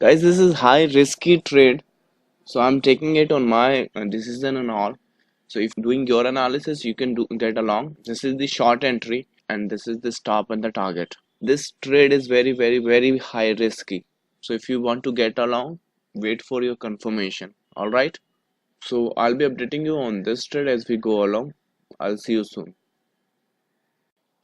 Guys, this is high risky trade, so I'm taking it on my decision and all. So if doing your analysis, you can do get along. This is the short entry, and this is the stop and the target. This trade is very, very, very high risky. So if you want to get along, wait for your confirmation. All right. So I'll be updating you on this trade as we go along. I'll see you soon.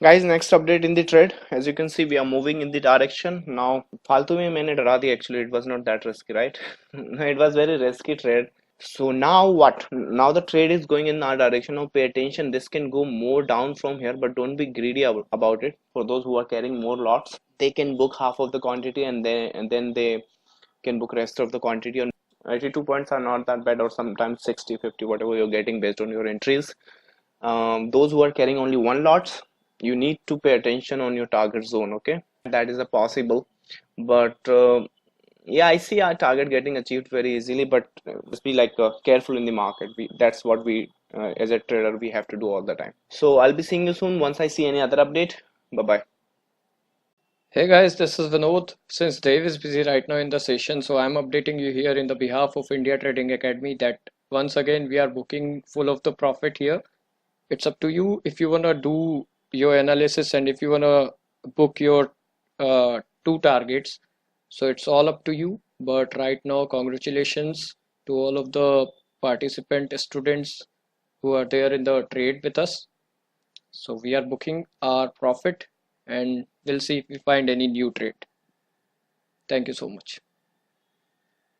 Guys, next update in the trade. As you can see, we are moving in the direction. Now, फालतू में मैंने डरा दिया. Actually, it was not that risky, right? It was very risky trade. So now what? Now the trade is going in our direction. Now pay attention. This can go more down from here, but don't be greedy about it. For those who are carrying more lots, they can book half of the quantity and then they can book rest of the quantity. On 82 points are not that bad, or sometimes 60, 50, whatever you're getting based on your entries. Those who are carrying only one lots, you need to pay attention on your target zone. Okay, that is a possible, but yeah, I see our target getting achieved very easily, but just be like careful in the market. That's what we as a trader we have to do all the time. So I'll be seeing you soon once I see any other update. Bye bye. Hey guys, this is Vinod. Since Dave is busy right now in the session, so I'm updating you here in the behalf of India Trading Academy that once again we are booking full of the profit here. It's up to you if you wanna do your analysis and if you wanna book your two targets. So it's all up to you. But right now, congratulations to all of the participant students who are there in the trade with us. So we are booking our profit and we'll see if we find any new trade. Thank you so much.